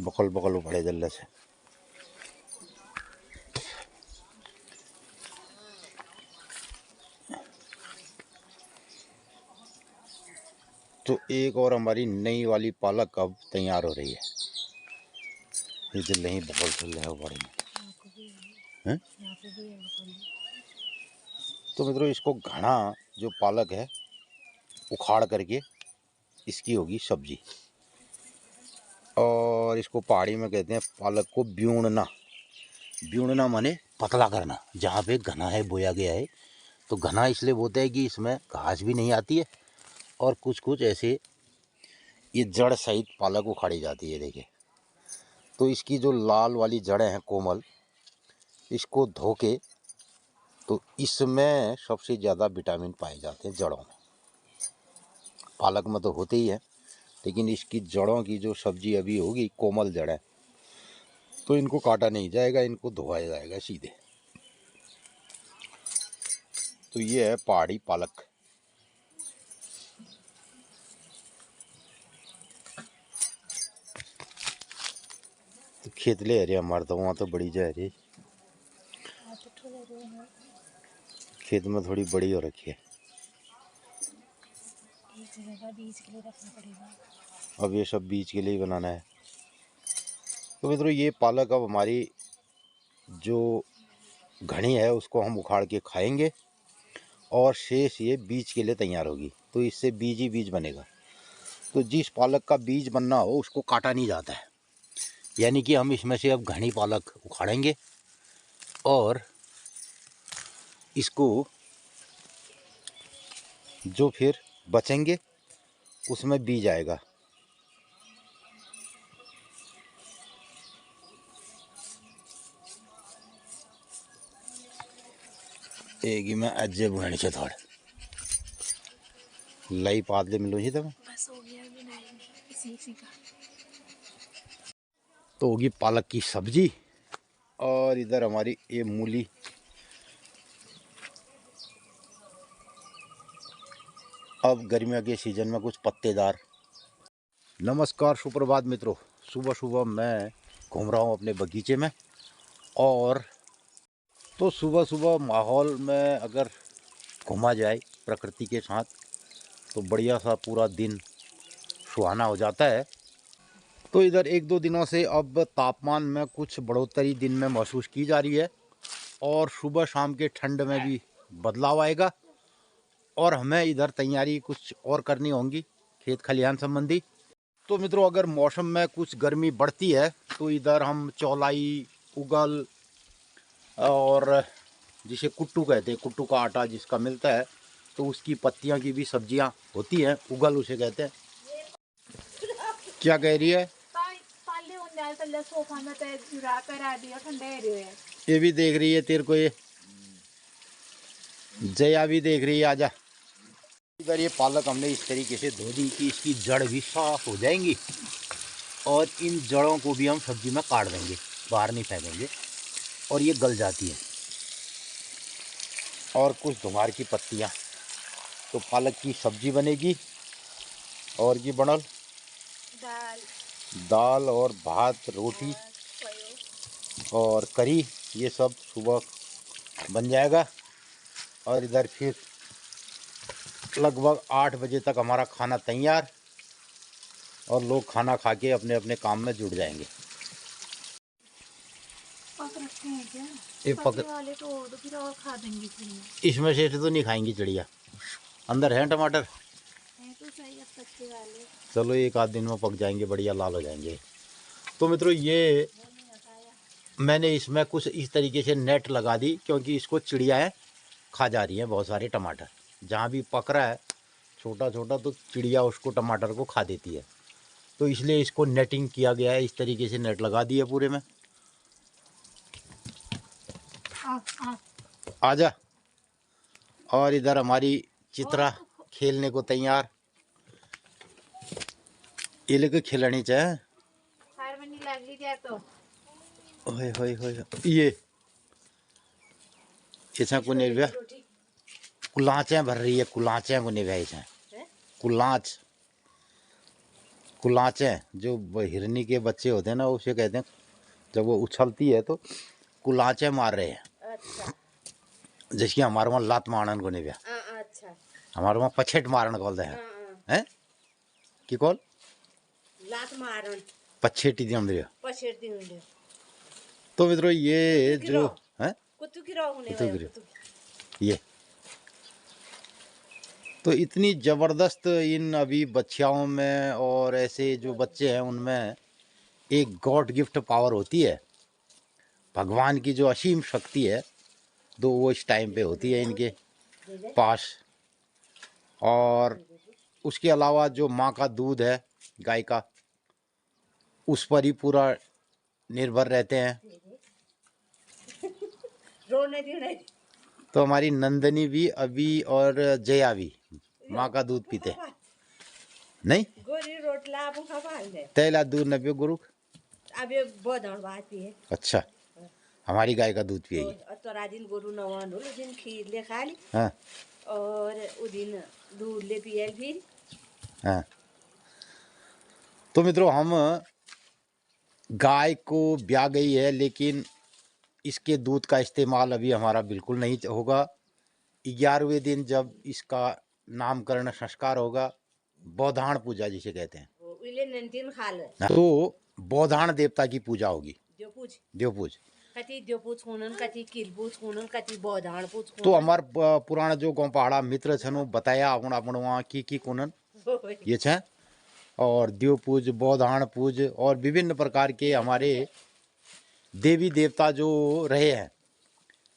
Buckle buckle उड़े जल्ले से। तो एक और हमारी नई वाली पालक अब तैयार हो रही है। ये जल नहीं बकल चल रहा है बड़े में। तो मित्रों इसको घना जो पालक है उखाड़ करके इसकी होगी सब्जी। और इसको पहाड़ी में कहते हैं पालक को ब्यूणना। ब्यूणना माने पतला करना। जहाँ पे घना है बोया गया है तो घना इसलिए बोलते हैं कि इसमें घास भी नहीं आती है और कुछ कुछ ऐसे ये जड़ सहित पालक उखाड़ी जाती है। देखिए तो इसकी जो लाल वाली जड़ें हैं कोमल, इसको धो के तो इसमें सबसे ज़्यादा विटामिन पाए जाते हैं जड़ों में। पालक में तो होते ही है लेकिन इसकी जड़ों की जो सब्जी अभी होगी कोमल जड़ें, तो इनको काटा नहीं जाएगा, इनको धोया जाएगा सीधे। तो ये है पहाड़ी पालक। तो खेत ले रहे हमारे तो वहाँ तो बड़ी जा रही, खेत में थोड़ी बड़ी हो रखी है। बीज के लिए रखना पड़ेगा। अब ये सब बीज के लिए ही बनाना है। तो मित्रों ये पालक अब हमारी जो घनी है उसको हम उखाड़ के खाएंगे और शेष ये बीज के लिए तैयार होगी। तो इससे बीज ही बीज बनेगा। तो जिस पालक का बीज बनना हो उसको काटा नहीं जाता है, यानी कि हम इसमें से अब घनी पालक उखाड़ेंगे और इसको जो फिर बचेंगे उसमें बीज आएगा। एक ही में अज्जे बुहनी से थोड़े लाई पादले मिलो जी। तब बस हो गया इसी का। तो होगी पालक की सब्जी। और इधर हमारी ये मूली, अब गर्मियों के सीजन में कुछ पत्तेदार। नमस्कार सुप्रभात मित्रों। सुबह सुबह मैं घूम रहा हूँ अपने बगीचे में। और तो सुबह सुबह माहौल में अगर घूमा जाए प्रकृति के साथ तो बढ़िया सा पूरा दिन सुहाना हो जाता है। तो इधर एक दो दिनों से अब तापमान में कुछ बढ़ोतरी दिन में महसूस की जा रही है और सुबह शाम के ठंड में भी बदलाव आएगा और हमें इधर तैयारी कुछ और करनी होगी खेत खलिहान संबंधी। तो मित्रों अगर मौसम में कुछ गर्मी बढ़ती है तो इधर हम चौलाई, उगल और जिसे कुट्टू कहते हैं, कुट्टू का आटा जिसका मिलता है, तो उसकी पत्तियां की भी सब्जियां होती हैं। उगल उसे कहते हैं। क्या कह रही है? ये भी देख रही है तेरे को, ये जया भी देख रही है। आजा इधर। ये पालक हमने इस तरीके से धो दी कि इसकी जड़ भी साफ हो जाएंगी और इन जड़ों को भी हम सब्जी में काट देंगे, बाहर नहीं फेंकेंगे और ये गल जाती है। और कुछ धुमार की पत्तियां, तो पालक की सब्जी बनेगी। और ये बनल दाल और भात, रोटी और करी, ये सब सुबह बन जाएगा। और इधर फिर लगभग 8 बजे तक हमारा खाना तैयार और लोग खाना खा के अपने अपने काम में जुट जाएंगे। पक रखे हैं क्या? ये पक वाले तो फिर और खा देंगे। इसमें से तो नहीं खाएंगी चिड़िया। अंदर है टमाटर है तो सही, पत्ते वाले चलो एक आध दिन में पक जाएंगे, बढ़िया लाल हो जाएंगे। तो मित्रों ये मैंने इसमें कुछ इस तरीके से नेट लगा दी क्योंकि इसको चिड़ियाएँ खा जा रही हैं बहुत सारे टमाटर। जहाँ भी पक रहा है छोटा छोटा तो चिड़िया उसको टमाटर को खा देती है, तो इसलिए इसको नेटिंग किया गया है। इस तरीके से नेट लगा दिया पूरे में। आजा। और इधर हमारी चित्रा खेलने को तैयार। ये लेके खिलानी चाहे तो होए होए होए। ये ऐसा को नहीं भैया, कुलाचें भर रही है, कुलाचें को नहीं भैया, कुलाच कुलाचे जो हिरनी के बच्चे होते हैं ना, उसे कहते हैं, जब वो उछलती है तो कुलाचे मार रहे हैं। अच्छा। जैसे हमारे वहाँ लात मारन को नहीं गया, अच्छा। हमारे वहाँ पछेट मारन बोलते हैं। हैं कि कॉल लात मारन पछेटी दी हम पछेट दी उंडे। तो मित्रों ये जो है कुत्तू की रहो होने कुत्तू वाला की ये तो इतनी ज़बरदस्त इन अभी बच्चियों में और ऐसे जो बच्चे हैं उनमें एक गॉड गिफ्ट पावर होती है, भगवान की जो असीम शक्ति है, तो वो इस टाइम पे होती है इनके पास। और उसके अलावा जो माँ का दूध है गाय का, उस पर ही पूरा निर्भर रहते हैं। तो हमारी नंदनी भी अभी और जया भी माँ का दूध पीते नहीं। गोरी रोटला तेला दूध न पियो गुरु। अब ये बहुत बात है। अच्छा, हमारी गाय का दूध पिएगी। तो राजिन गोरू नवान हो, दिन खीर ले खा ली। हाँ। और उस दिन दूध ले पिए फिर। हाँ। तो मित्रों हम गाय को ब्याह गई है, लेकिन इसके दूध का इस्तेमाल अभी हमारा बिल्कुल नहीं होगा। 11वें दिन जब इसका नामकरण संस्कार होगा, बौधान पूजा जिसे कहते हैं, तो बौधान देवता की पूजा होगी। देवपूज तो हमार पुराना जो गाँव पहाड़ा मित्र छन बताया अपन वहाँ की कुनन ये छे। और देवपूज, बौधान पूज और विभिन्न प्रकार के हमारे देवी देवता जो रहे हैं,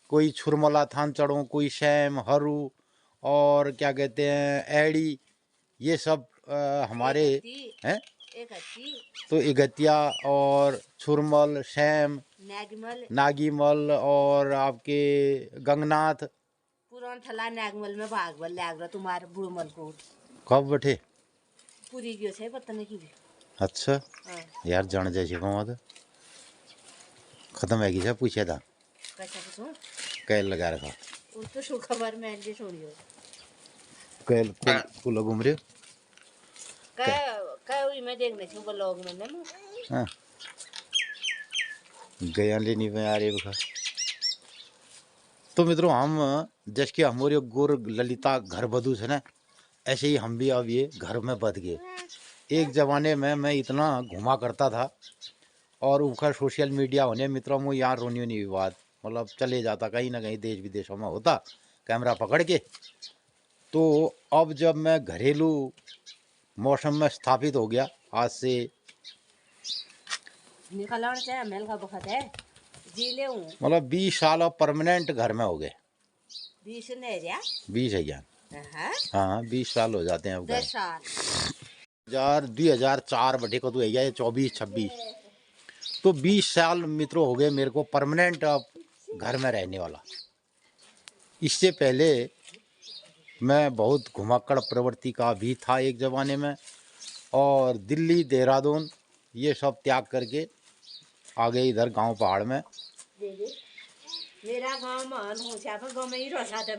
कोई छुरमला थान चढ़ो, कोई शैम हरू और क्या कहते हैं एड़ी, ये सब हमारे हैं। तो इगतिया और छुरमल, शैम, नागीमल और आपके गंगनाथ। पुरान थला नागमल में भागवल लाग तुम्हारे बुड़मल को कब बैठे पूरी गयो छे पता नहीं की। अच्छा यार जान जाए तो खत्म है कि पूछा था कैसा पूछूं कैल लगा रखा उस तो शो खबर में ऐसे छोड़ियो कैल कुल घूम रहे काय हुई मैं देखने से ब्लॉग में ना। हां गया लेनी में आ रहे बखा। तो मित्रों हम जैसे कि हमारे गोर ललिता घर बधू है ना, ऐसे ही हम भी अब ये घर में बध गए। एक ज़माने में मैं इतना घुमा करता था और उखा सोशल मीडिया होने मित्रों में यहाँ रोनी नहीं बात, मतलब चले जाता कहीं ना कहीं देश विदेशों में होता कैमरा पकड़ के। तो अब जब मैं घरेलू मौसम में स्थापित हो गया, आज से मतलब 20 साल अब परमानेंट घर में हो गए। 20 है क्या? हाँ 20 साल हो जाते हैं अब। 10 साल 2004 बटे को तो है ये 24-26, तो 20 साल मित्रों हो गए मेरे को परमानेंट अब घर में रहने वाला। इससे पहले मैं बहुत घुमाकड़ प्रवृत्ति का भी था एक ज़माने में, और दिल्ली देहरादून ये सब त्याग करके आ गए इधर गांव पहाड़ में। मेरा गांव मान हो गांव में ही रहता था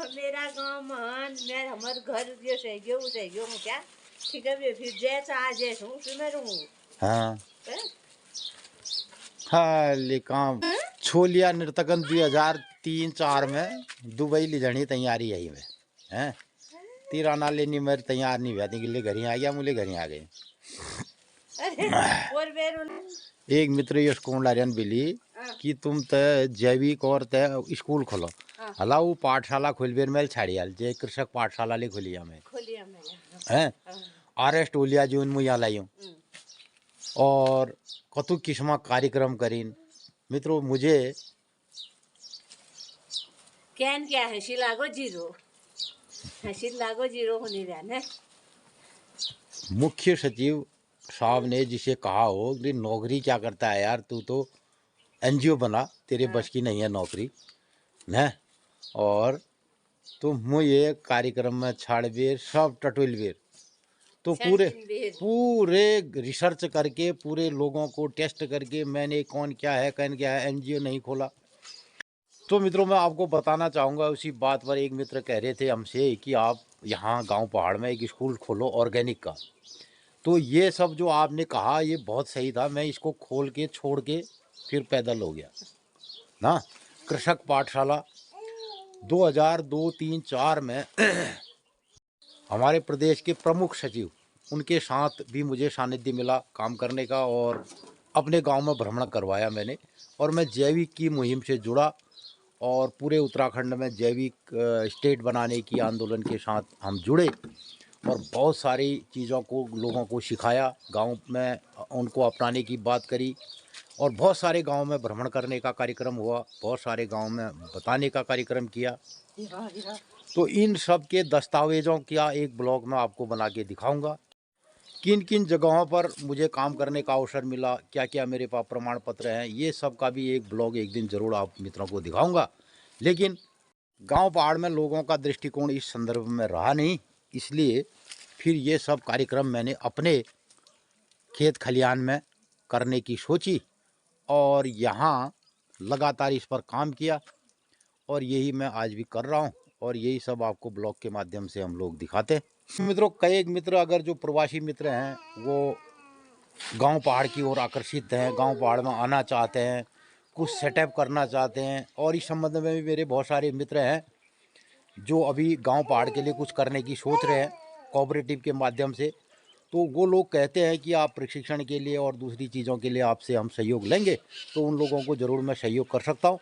मेरा गांव मान मैं हमारे घर जो सह गयो वो सह गयो क्या ठीक है फिर जैसा आज जैसा हूँ फिर मैं रहूँ। हाँ हाँ लेकिन छोलिया नृतकन 2003-4 में दुबई ले जाने तैयारी आई में हैं, तिराना लेनी मेरे तैयार नहीं हुआ थी, घर ही आ गया, मुझे घर ही आ गए। एक मित्र ये स्कूल लारियन बिली कि तुम त जैविक और त स्कूल खोलो हला वो पाठशाला खोलबेर में छाड़ियाल जे कृषक पाठशाला ले खोलिया में हैं आरेस्ट ओलिया जी उन यहाँ लाई और कतु किस्म कार्यक्रम करीन। मित्रों मुझे कैन क्या है शिलागो जीरो होने रहना। मुख्य सचिव साहब ने जिसे कहा हो कि नौकरी क्या करता है यार, तू तो एनजीओ बना, तेरे बस की नहीं है नौकरी न, और तुम ये कार्यक्रम में छाड़बेर सब टटोलबेर, तो पूरे रिसर्च करके पूरे लोगों को टेस्ट करके मैंने कौन क्या है एनजीओ नहीं खोला। तो मित्रों मैं आपको बताना चाहूँगा उसी बात पर। एक मित्र कह रहे थे हमसे कि आप यहाँ गांव पहाड़ में एक स्कूल खोलो ऑर्गेनिक का। तो ये सब जो आपने कहा ये बहुत सही था। मैं इसको खोल के छोड़ के फिर पैदल हो गया ना। कृषक पाठशाला 2002-3-4 में हमारे प्रदेश के प्रमुख सचिव उनके साथ भी मुझे सानिध्य मिला काम करने का, और अपने गांव में भ्रमण करवाया मैंने। और मैं जैविक की मुहिम से जुड़ा और पूरे उत्तराखंड में जैविक स्टेट बनाने की आंदोलन के साथ हम जुड़े और बहुत सारी चीज़ों को लोगों को सिखाया, गांव में उनको अपनाने की बात करी। और बहुत सारे गांव में भ्रमण करने का कार्यक्रम हुआ, बहुत सारे गांव में बताने का कार्यक्रम किया। तो इन सब के दस्तावेज़ों का एक ब्लॉग मैं आपको बना के दिखाऊंगा। किन किन जगहों पर मुझे काम करने का अवसर मिला, क्या क्या मेरे पास प्रमाण पत्र हैं, ये सब का भी एक ब्लॉग एक दिन ज़रूर आप मित्रों को दिखाऊंगा। लेकिन गांव पहाड़ में लोगों का दृष्टिकोण इस संदर्भ में रहा नहीं, इसलिए फिर ये सब कार्यक्रम मैंने अपने खेत खलिहान में करने की सोची और यहाँ लगातार इस पर काम किया, और यही मैं आज भी कर रहा हूँ और यही सब आपको ब्लॉग के माध्यम से हम लोग दिखाते हैं। मित्रों, कई एक मित्र अगर जो प्रवासी मित्र हैं वो गांव पहाड़ की ओर आकर्षित हैं, गांव पहाड़ में आना चाहते हैं, कुछ सेटअप करना चाहते हैं, और इस संबंध में भी मेरे बहुत सारे मित्र हैं जो अभी गांव पहाड़ के लिए कुछ करने की सोच रहे हैं कोऑपरेटिव के माध्यम से। तो वो लोग कहते हैं कि आप प्रशिक्षण के लिए और दूसरी चीज़ों के लिए आपसे हम सहयोग लेंगे, तो उन लोगों को ज़रूर मैं सहयोग कर सकता हूँ।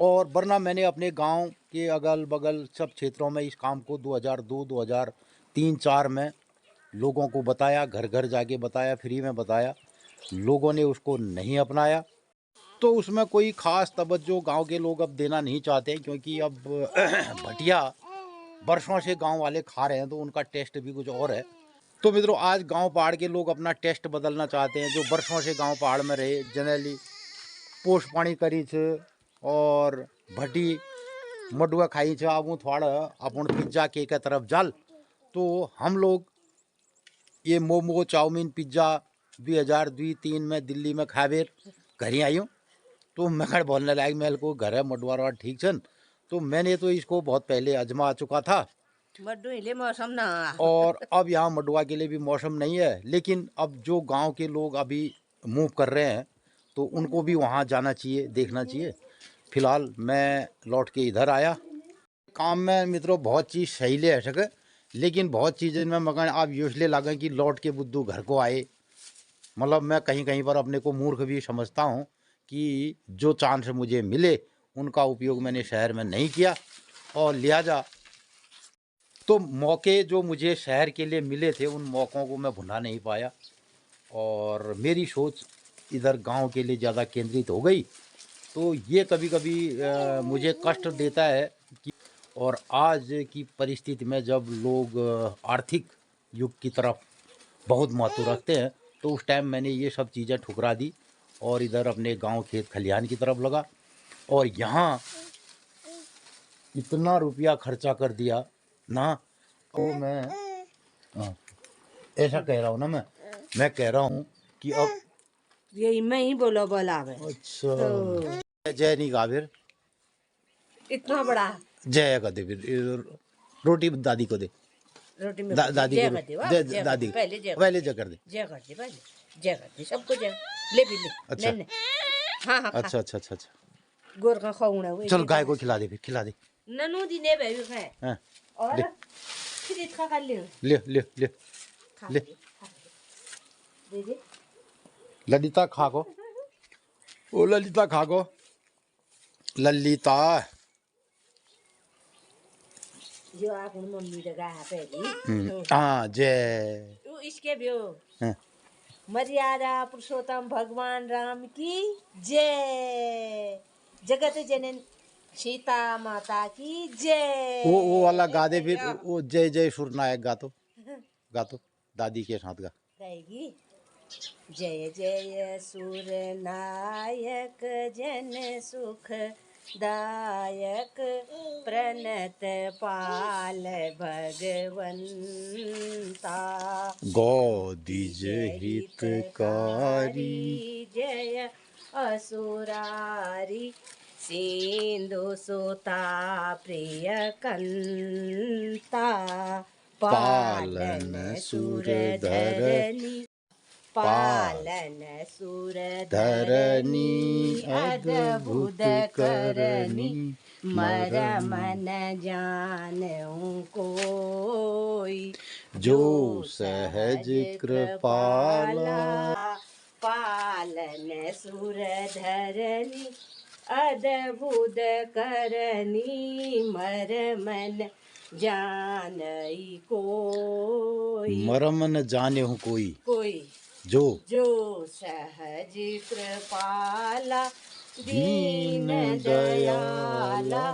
और वरना मैंने अपने गांव के अगल बगल सब क्षेत्रों में इस काम को 2002, 2003-4 में लोगों को बताया, घर घर जाके बताया, फ्री में बताया। लोगों ने उसको नहीं अपनाया, तो उसमें कोई ख़ास तवज्जो गांव के लोग अब देना नहीं चाहते, क्योंकि अब भटिया बरसों से गांव वाले खा रहे हैं तो उनका टेस्ट भी कुछ और है। तो मित्रों, आज गांव पहाड़ के लोग अपना टेस्ट बदलना चाहते हैं। जो बरसों से गांव पहाड़ में रहे, जनरली पोष पानी करी छे और भटी मडुआ खाई छे, अब थोड़ा अपन पिज्ज़ा के तरफ जाल। तो हम लोग ये मोमो चाउमीन पिज्ज़ा 2002-3 में दिल्ली में खाबेर घर आई हूँ। तो मैं बोलने लायक मेल को घर है मडुआ ठीक छन। तो मैंने तो इसको बहुत पहले आजमा चुका था, मौसम ना। और अब यहाँ मडुआ के लिए भी मौसम नहीं है। लेकिन अब जो गांव के लोग अभी मूव कर रहे हैं तो उनको भी वहाँ जाना चाहिए, देखना चाहिए। फिलहाल मैं लौट के इधर आया। काम में मित्रों बहुत चीज़ सही ले है सके, लेकिन बहुत चीज़ें में मगर आप इसलिए लगे कि लौट के बुद्धू घर को आए। मतलब मैं कहीं कहीं पर अपने को मूर्ख भी समझता हूँ कि जो चांस मुझे मिले उनका उपयोग मैंने शहर में नहीं किया, और लिहाजा तो मौके जो मुझे शहर के लिए मिले थे उन मौक़ों को मैं भुला नहीं पाया, और मेरी सोच इधर गांव के लिए ज़्यादा केंद्रित हो गई। तो ये कभी कभी मुझे कष्ट देता है कि, और आज की परिस्थिति में जब लोग आर्थिक युग की तरफ बहुत महत्व रखते हैं, तो उस टाइम मैंने ये सब चीज़ें ठुकरा दी और इधर अपने गांव खेत खलिहान की तरफ लगा। और यहाँ इतना रुपया खर्चा कर दिया ना, तो मैं हाँ, ऐसा कह रहा हूँ ना, मैं कह रहा हूँ कि अब यही मैं ही बोला अच्छा तो जय नहीं गा फिर, इतना बड़ा जय का दे फिर, रोटी दादी को दे, रोटी में दादी जय को कर दे, वाह, दे, जय कर दादी दे, पहले जय पहले जय कर दे। जय कर दे, पहले जय कर दे, सबको जय ले भी ले। अच्छा। ले हाँ हाँ अच्छा अच्छा अच्छा अच्छा, गोर का खाऊंगा वो चल गाय को खिला दे, फिर खिला दे। ननू दी ने भाई खाए हाँ, और ले फिर इसका खा ले ले ले ले ले दे दे ललिता खा को, ओ ललिता खा को, ललिता जो आप मम्मी जगह है पहली हाँ जय। तू इसके भी हो हाँ। मर्यादा पुरुषोत्तम भगवान राम की जय, जगत जनन सीता माता की जय। वो वाला गा दे फिर, वो जय जय सुरनायक गा तो, गा तो दादी के साथ गा। गाएगी जय जय सुर नायक जन सुख दायक प्रणत पाल भगवंता गौदिज हितकारी जय असुरारी सिंधु सुता प्रिय कंता पालन सुर धरनी पालन सुर धरनी अद्भुत करनी मरम न जानूं कोई जो सहज कृपाला पालन सुर धरनी अद्भुत करनी मरम न जानई कोई मरम न जाने हूँ कोई जो सहज कृपाला दीन दीन दयाला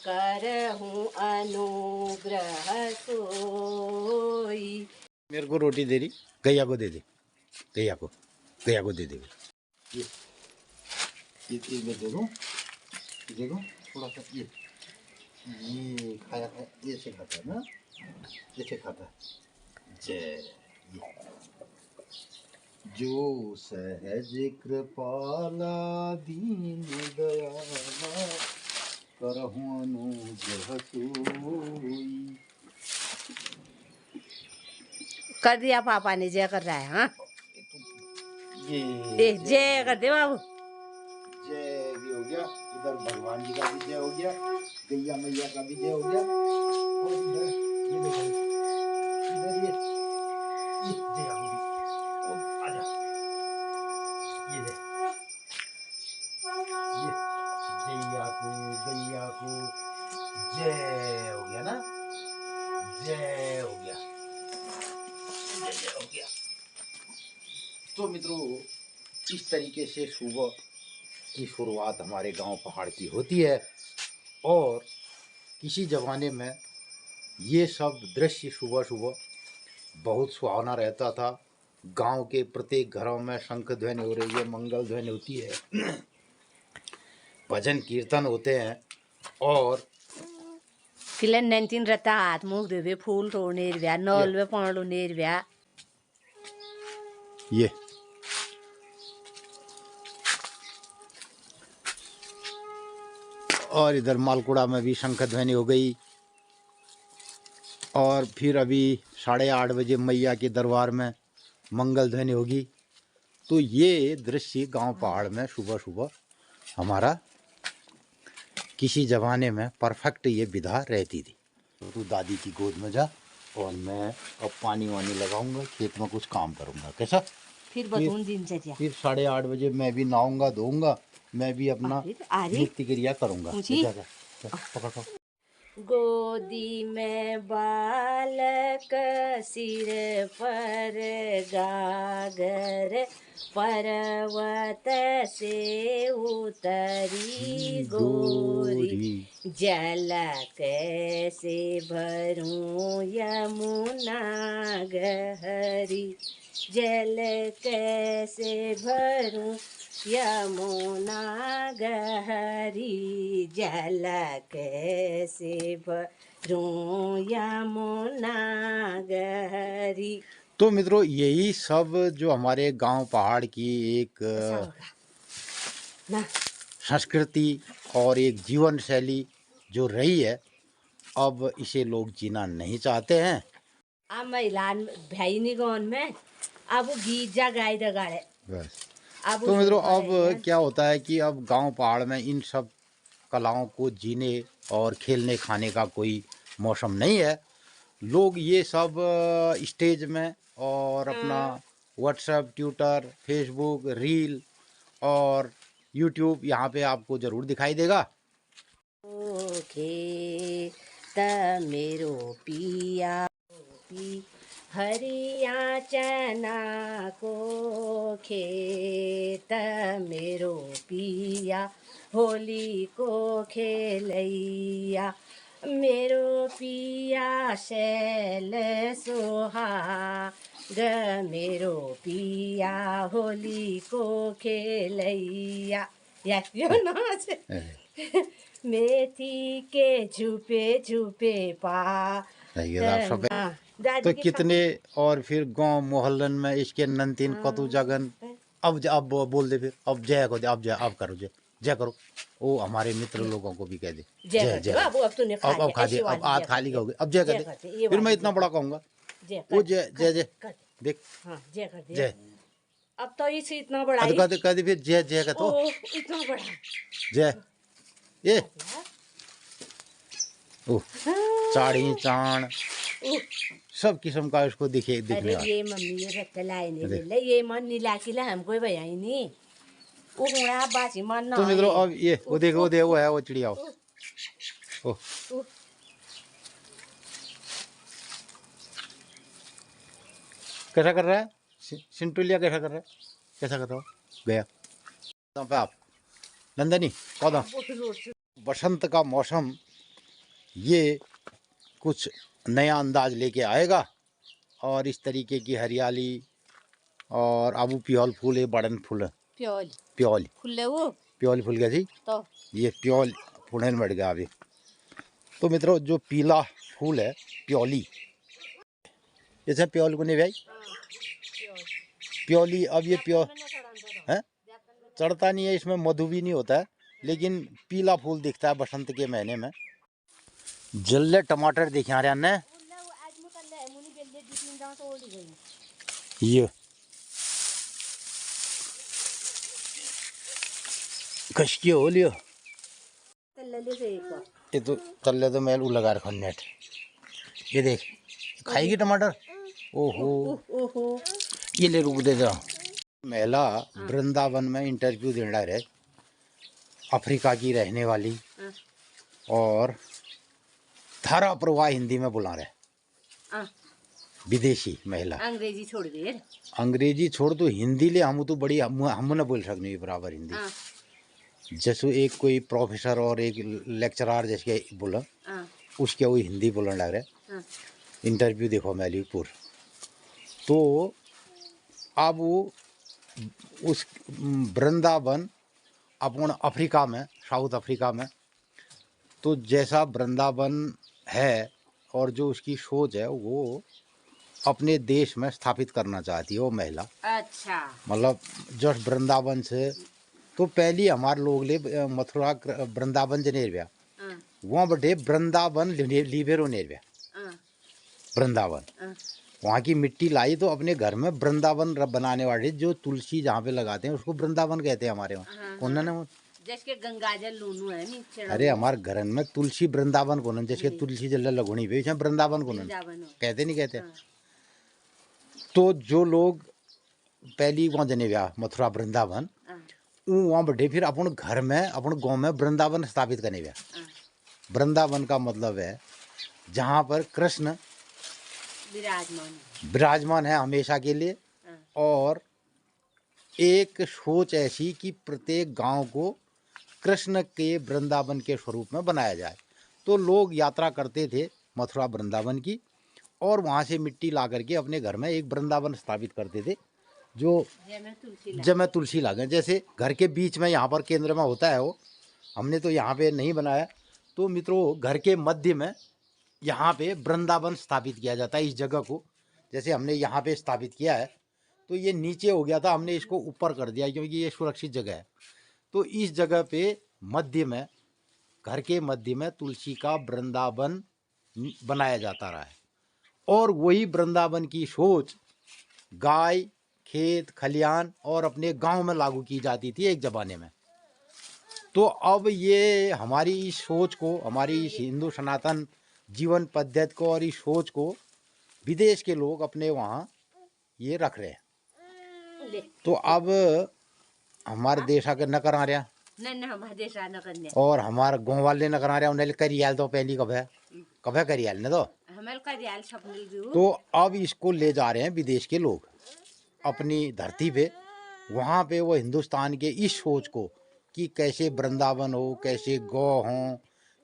करहूँ अनुग्रह सोई। मेरे को रोटी दे रही, गैया को दे दे, गैया को दे दे। ये मैं दे दूँ, देखो थोड़ा सा ये खाया है, ये से खाता है ना, ये से खाता है। जय ये जो सहज कृपाला दीन दयाला करहूँ अनुग्रह सोई। कर दिया पापा ने, जय कर रहा है। हाँ ये जय कर दे बाबू। जय भी हो गया, इधर भगवान जी का भी जय हो गया, गैया मैया का भी जय हो गया, और इधर ये देखो, इधर ये जय हो गई। और आजा, ये दे, ये गैया को जय हो गया ना, जय हो गया, जय हो गया। तो मित्रों, इस तरीके से सुबह की शुरुआत हमारे गांव पहाड़ की होती है। और किसी ज़माने में ये सब दृश्य सुबह सुबह बहुत सुहावना रहता था। गांव के प्रत्येक घरों में शंख ध्वनि हो रही है, मंगल ध्वनि होती है, भजन कीर्तन होते हैं। और किलन 19 रता हाथ मुख देवे फूल तोड़ने व्या नौल वे पांडु नेर व्या ये और इधर मालकुड़ा में भी शंख ध्वनि हो गई। और फिर अभी 8:30 बजे मैया के दरबार में मंगल ध्वनि होगी। तो ये दृश्य गांव पहाड़ में सुबह सुबह हमारा किसी ज़माने में परफेक्ट ये विधा रहती थी। तू दादी की गोद में जा और मैं अब पानी वानी लगाऊंगा, खेत में कुछ काम करूंगा। कैसा? फिर बतून दिनचर्या। फिर 8:30 बजे मैं भी नहाऊंगा धोऊंगा, मैं भी अपना नित्य क्रिया करूंगा। पकड़ो। गोदी में बालक सिर पर गागर पर्वत से उतरी गोरी जल कैसे भरूं यमुना गहरी जल कैसे भरूं यमुना गहरी जल कैसे भरूं यमुना गहरी। तो मित्रों, यही सब जो हमारे गांव पहाड़ की एक संस्कृति और एक जीवन शैली जो रही है, अब इसे लोग जीना नहीं चाहते हैं। अब महिला भाई निगौन में अब गीत जा गाय दगाड़े बस। तो मित्रों, अब क्या होता है कि अब गांव पहाड़ में इन सब कलाओं को जीने और खेलने खाने का कोई मौसम नहीं है। लोग ये सब स्टेज में और अपना व्हाट्सएप, ट्विटर, फेसबुक, रील और यूट्यूब, यहाँ पे आपको ज़रूर दिखाई देगा। मेरो पिया हरिया चना को खेत मेरो पिया होली को खेलैया मेरो पिया शैल सुहाग मेरो पिया होली को खेलैया। यो नाच मेथी के झुपे झुपे पा। तो कितने और फिर गांव मोहल्लन में इसके नंतीन कतु जगन। अब बोल दे, फिर अब जय को दे, अब जय अब करो जय। जय करो। ओ हमारे मित्र लोगों को भी कह दे जय जय करते जय। हो, अब तूने खा अब लिया, खा ऐसी दे, अब वाली हाथ जय खाली करते, कहोगे, अब जय कर जय दे। करते, ये फिर मैं वाली इतना जय बड़ा करते, कहूंगा जय वो कर जय कर जय जय। कर। देख हाँ जय कर दिया। जय। अब तो इसे इतना बड़ा अब ही, कह दे फिर जय जय का तो ओ इतना बड़ा जय। ये कर दिया। ओ चाड़ी चाण ओह, सब किस्म का उसको दिखे दिखने अरे वाला। ये मम्मी ये रत्ते लाए नहीं देख। ले, ये मन नीला किला हमको भैया ही नहीं, वो हुआ बासी मन ना तो मित्रों है। अब ये वो देखो वो देखो वो है वो चिड़िया। ओह, ओ ओह, कैसा कर रहा है सिंटुलिया, कैसा कर रहा है, कैसा कर रहा हो गया तो पे आप नंदनी कौन। बसंत का मौसम ये कुछ नया अंदाज लेके आएगा और इस तरीके की हरियाली और आबू प्योल फूल ये बड़न फूल प्योल प्योल फुल्ले वो प्योल फूल गया जी। तो ये प्योल फूलन बढ़ गया अभी। तो मित्रों जो पीला फूल है प्योली, इसे प्योल को नहीं भाई प्योली। अब ये प्योल है चढ़ता नहीं है, इसमें मधु भी नहीं होता है, लेकिन पीला फूल दिखता है बसंत के महीने में। जल्ले टमाटर दिखे आ रहे हैं ये कशकी हो लियो। ये तो तल्ले तो मैल लगा रखा नेट। ये देख खाएगी टमाटर। ओहो ओहो ये ले रुक दे जा। महिला वृंदावन में इंटरव्यू देना रहे, अफ्रीका की रहने वाली और धारा प्रवाह हिंदी में बुला रहे, विदेशी महिला। अंग्रेजी छोड़ दे, अंग्रेजी छोड़ तो हिंदी ले हम तो बड़ी हम न बोल सकते बराबर हिंदी। जैसे एक कोई प्रोफेसर और एक लेक्चरर जैसे बोला उसके वो हिंदी बोलने लग रहे। इंटरव्यू देखो मैलीपुर। तो अब वो उस वृंदावन अपन अफ्रीका में, साउथ अफ्रीका में, तो जैसा वृंदावन है और जो उसकी सोच है वो अपने देश में स्थापित करना चाहती है वो महिला। अच्छा मतलब जस्ट वृंदावन से तो पहली हमारे लोग ले मथुरा वृंदावन जनेरव्या वहाँ बटे वृंदावन लिबेरो नेरव्या वृंदावन वहाँ की मिट्टी लाई तो अपने घर में वृंदावन बनाने वाले जो तुलसी जहाँ पे लगाते हैं उसको वृंदावन कहते हैं हमारे वहाँ। कौन ना जैसे गंगाजल लूनू है अरे हमारे घर में तुलसी वृंदावन को जैसे तुलसी जल लगोनी पे वृंदावन को कहते नहीं कहते। तो जो लोग पहली वहाँ जने व्या मथुरा वृंदावन वहाँ बैठे फिर अपन घर में अपन गांव में वृंदावन स्थापित करने व्या। वृंदावन का मतलब है जहाँ पर कृष्ण विराजमान है हमेशा के लिए, और एक सोच ऐसी कि प्रत्येक गांव को कृष्ण के वृंदावन के स्वरूप में बनाया जाए। तो लोग यात्रा करते थे मथुरा वृंदावन की और वहाँ से मिट्टी ला करके अपने घर में एक वृंदावन स्थापित करते थे जो जब मैं तुलसी लागे जैसे घर के बीच में यहाँ पर केंद्र में होता है वो। हमने तो यहाँ पे नहीं बनाया। तो मित्रों घर के मध्य में यहाँ पे वृंदावन स्थापित किया जाता है इस जगह को। जैसे हमने यहाँ पे स्थापित किया है तो ये नीचे हो गया था, हमने इसको ऊपर कर दिया क्योंकि ये सुरक्षित जगह है। तो इस जगह पे मध्य में घर के मध्य में तुलसी का वृंदावन बनाया जाता रहा है और वही वृंदावन की सोच गाय खेत खलियान और अपने गांव में लागू की जाती थी एक ज़माने में। तो अब ये हमारी इस सोच को, हमारी इस हिंदू सनातन जीवन पद्धति को और इस सोच को विदेश के लोग अपने वहाँ ये रख रहे हैं। तो अब हमारे देश आके न करा रहा और हमारे गाँव वाले न करा रहे उन्हें करियाल तो पहली कब है करियाल ने तो अब इसको ले जा रहे हैं विदेश के लोग अपनी धरती पे। वहाँ पे वो हिंदुस्तान के इस सोच को कि कैसे वृंदावन हो, कैसे गौ हों,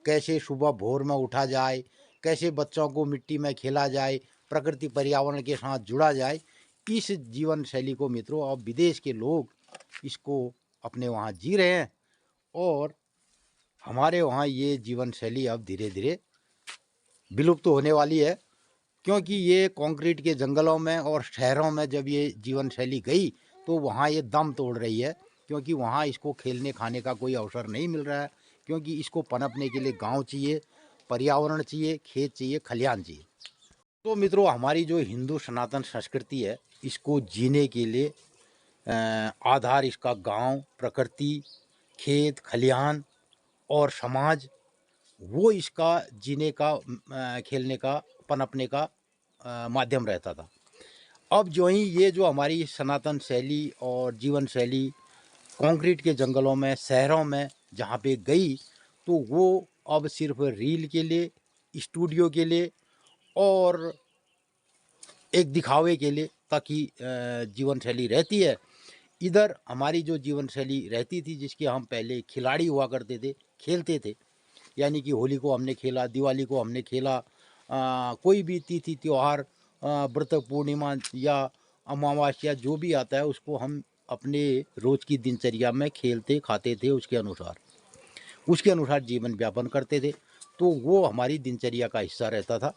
कैसे सुबह भोर में उठा जाए, कैसे बच्चों को मिट्टी में खेला जाए, प्रकृति पर्यावरण के साथ जुड़ा जाए, इस जीवन शैली को मित्रों अब विदेश के लोग इसको अपने वहाँ जी रहे हैं। और हमारे वहाँ ये जीवन शैली अब धीरे धीरे विलुप्त होने वाली है क्योंकि ये कंक्रीट के जंगलों में और शहरों में जब ये जीवन शैली गई तो वहाँ ये दम तोड़ रही है क्योंकि वहाँ इसको खेलने खाने का कोई अवसर नहीं मिल रहा है, क्योंकि इसको पनपने के लिए गांव चाहिए, पर्यावरण चाहिए, खेत चाहिए, खलिहान चाहिए। तो मित्रों, हमारी जो हिंदू सनातन संस्कृति है, इसको जीने के लिए आधार इसका गांव, प्रकृति, खेत, खलिहान और समाज, वो इसका जीने का, खेलने का, पनपने का माध्यम रहता था। अब जो ही ये जो हमारी सनातन शैली और जीवन शैली कंक्रीट के जंगलों में, शहरों में जहाँ पे गई, तो वो अब सिर्फ रील के लिए, स्टूडियो के लिए और एक दिखावे के लिए ताकि जीवन शैली रहती है। इधर हमारी जो जीवन शैली रहती थी, जिसके हम पहले खिलाड़ी हुआ करते थे, खेलते थे, यानी कि होली को हमने खेला, दिवाली को हमने खेला, कोई भी तिथि त्यौहार, व्रत पूर्णिमा या अमावस्या जो भी आता है, उसको हम अपने रोज़ की दिनचर्या में खेलते खाते थे, उसके अनुसार जीवन व्यापन करते थे। तो वो हमारी दिनचर्या का हिस्सा रहता था।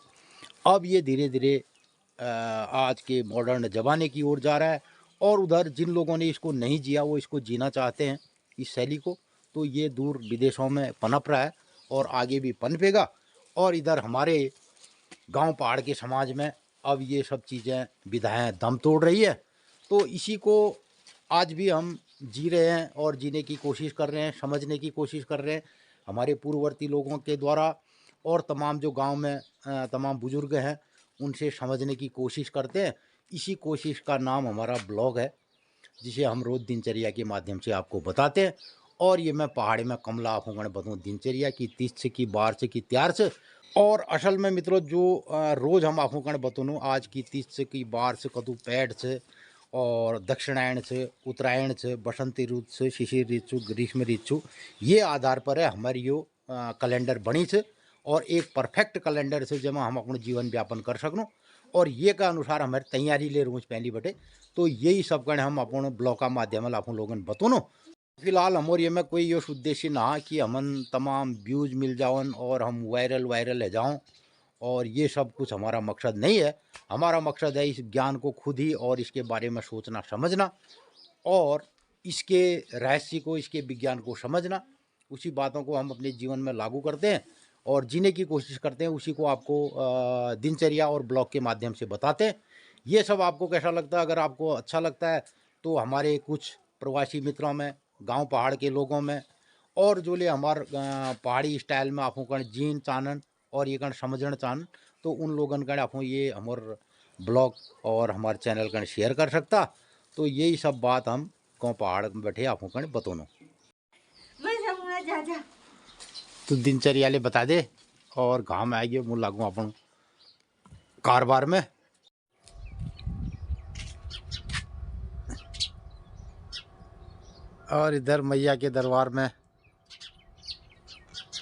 अब ये धीरे धीरे आज के मॉडर्न ज़माने की ओर जा रहा है, और उधर जिन लोगों ने इसको नहीं जिया, वो इसको जीना चाहते हैं, इस शैली को, तो ये दूर विदेशों में पनप रहा है और आगे भी पनपेगा। और इधर हमारे गांव पहाड़ के समाज में अब ये सब चीज़ें, विधाएं दम तोड़ रही है। तो इसी को आज भी हम जी रहे हैं और जीने की कोशिश कर रहे हैं, समझने की कोशिश कर रहे हैं हमारे पूर्ववर्ती लोगों के द्वारा, और तमाम जो गांव में तमाम बुजुर्ग हैं, उनसे समझने की कोशिश करते हैं। इसी कोशिश का नाम हमारा ब्लॉग है, जिसे हम रोज़ दिनचर्या के माध्यम से आपको बताते हैं। और ये मैं पहाड़ी में कमला आफूगण बताऊँ दिनचर्या की 30 से की 12 से की त्यार से। और असल में मित्रों, जो रोज़ हम आफूगण बताऊँ आज की 30 से की 12 से कदू पैड से, और दक्षिणायन से, उत्तरायण से, बसंती ऋतु से, शिशिर ऋतु, ग्रीष्म ऋतु, ये आधार पर है हमारी यो कैलेंडर बनी से, और एक परफेक्ट कैलेंडर से जब हम अपना जीवन व्यापन कर सकूँ, और ये का अनुसार हमारे तैयारी ले रोज पहली बटे। तो यही सब कण हम अपन ब्लॉग का माध्यम आप लोगन बतूनो। फिलहाल हमारे ये में कोई ये उद्देश्य ना कि हमन तमाम व्यूज मिल जावन और हम वायरल है जाऊं, और ये सब कुछ हमारा मकसद नहीं है। हमारा मकसद है इस ज्ञान को खुद ही और इसके बारे में सोचना समझना, और इसके रहस्य को, इसके विज्ञान को समझना, उसी बातों को हम अपने जीवन में लागू करते हैं और जीने की कोशिश करते हैं। उसी को आपको दिनचर्या और ब्लॉग के माध्यम से बताते हैं। ये सब आपको कैसा लगता है? अगर आपको अच्छा लगता है तो हमारे कुछ प्रवासी मित्रों में, गांव पहाड़ के लोगों में, और जो ले हमार पहाड़ी स्टाइल में आपको कण जीन चानन और ये कण समझण चाहन, तो उन लोगन कण आपको ये हमार ब्लॉग और हमारे चैनल कण शेयर कर सकता। तो यही सब बात हम गाँव पहाड़ में बैठे आपको कण बतोनो। तो दिनचर्या ले बता दे, और गाँव में आइए मुँह लागू अपन कारोबार में। और इधर मैया के दरबार में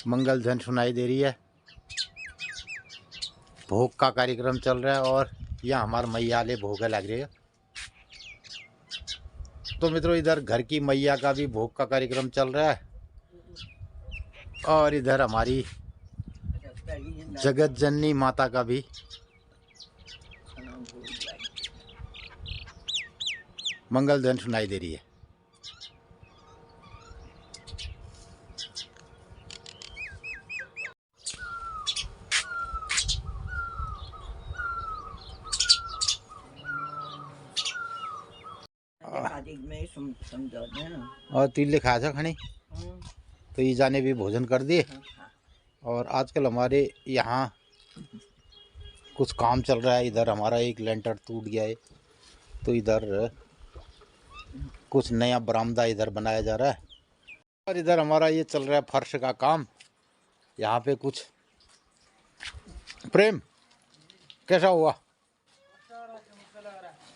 मंगल ध्वनि सुनाई दे रही है, भोग का कार्यक्रम चल रहा है, और यहाँ हमारे मैया ले भोग लग रही है। तो मित्रों, इधर घर की मैया का भी भोग का कार्यक्रम चल रहा है, और इधर हमारी जगत जननी माता का भी मंगल ध्वनि सुनाई दे रही है। और तिल खाया था खाने, तो ये जाने भी भोजन कर दिए। और आजकल हमारे यहाँ कुछ काम चल रहा है। इधर हमारा एक लेंटर टूट गया है, तो इधर कुछ नया बरामदा इधर बनाया जा रहा है। और इधर हमारा ये चल रहा है फर्श का काम। यहाँ पे कुछ प्रेम कैसा हुआ?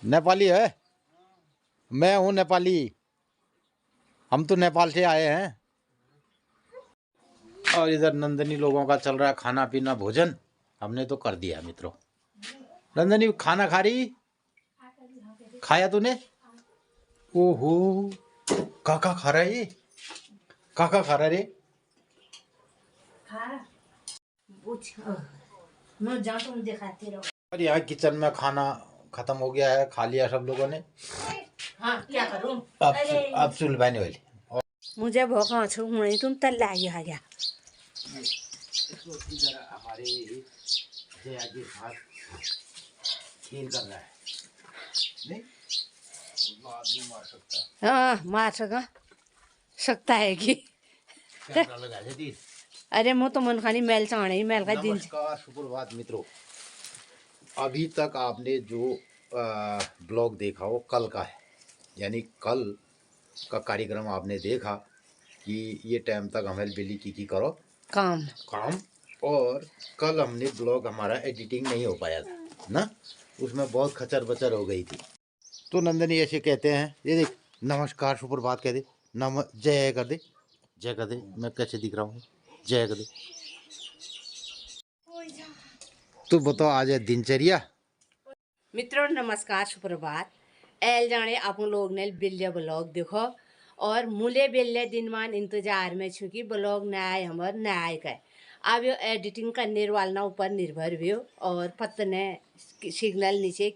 नेपाली है? मैं हूँ नेपाली, हम तो नेपाल से आए हैं। और इधर नंदनी लोगों का चल रहा है खाना पीना भोजन, हमने तो कर दिया मित्रों। नंदनी खाना खा रही? खाया तूने? ओहो, काका खा रहा है ये? काका खा रहा रे? और यहाँ किचन में खाना खत्म हो गया है, खा लिया सब लोगों ने। हाँ क्या करूँ अब सुलभाने वाली मुझे भोका छू हुई तुम तल लाई आ गया इसको इधर हमारे जया के साथ खेल कर रहा है नहीं उसको आदमी मार सकता है हाँ मार सकता है कि कैमरा लगा दे दी अरे मुँह तो मन खानी मैल चाणे मैल का दिन नमस्कार सुप्रभात मित्रों अभी तक आपने जो ब्लॉग देखा वो कल का है यानी कल का कार्यक्रम आपने देखा कि ये टाइम तक हमारी बिल्ली की करो काम और कल हमने ब्लॉग हमारा एडिटिंग नहीं हो पाया था ना उसमें बहुत खचर बचर हो गई थी तो नंदनी ऐसे कहते हैं ये देख नमस्कार सुप्रभात कह दे जय कर दे मैं कैसे दिख रहा हूँ जय कर दे तो बताओ आज है दिनचर्या मित्रों नमस्कार सुप्रभात एल जाने आप लोग ने बिल्ले ब्लॉग देखो और मुले बिल्ले दिन मान इंतजार में छू कि ब्लॉग न्याय हमार न्याय का अब यो एडिटिंग करने वाला ऊपर निर्भर भी हो और पत्ने सिग्नल नीचे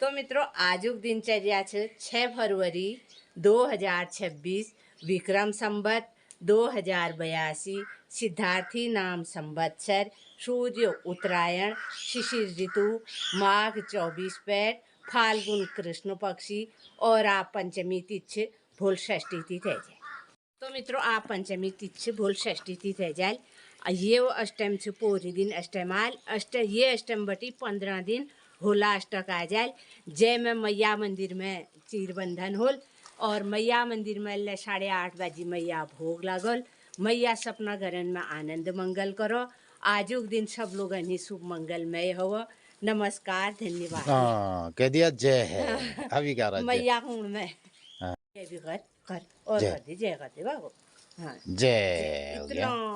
तो मित्रों आजुक दिनचर्या 6 फरवरी 2026 विक्रम संवत 2082 सिद्धार्थी नाम संवत्सर सूर्य उत्तरायण शिशिर ऋतु माघ 24 पैठ फाल्गुन कृष्ण पक्षी और आप पंचमी तिथि भूल षष्ठी तिथि है जाए तो मित्रों आप पंचमी तिथि भूल षष्ठी तिथि है जाए ये वो अष्टम से पूरी दिन अष्टमाल ये अष्टम बटी 15 दिन होला अष्टक आ जाए जय में मैया मंदिर में चीर बंधन होल और मैया मंदिर में 8:30 बजे मैया भोग लागल मैया सपना घरन में आनंद मंगल करो आजुक दिन सब लोग शुभ मंगलमय हो नमस्कार धन्यवाद हाँ कह दिया जय है अभी क्या रहा मैया हूँ मैं हाँ। जय भी कर और जय। कर दे जय कर दे बाबू हाँ जय हो गया इतना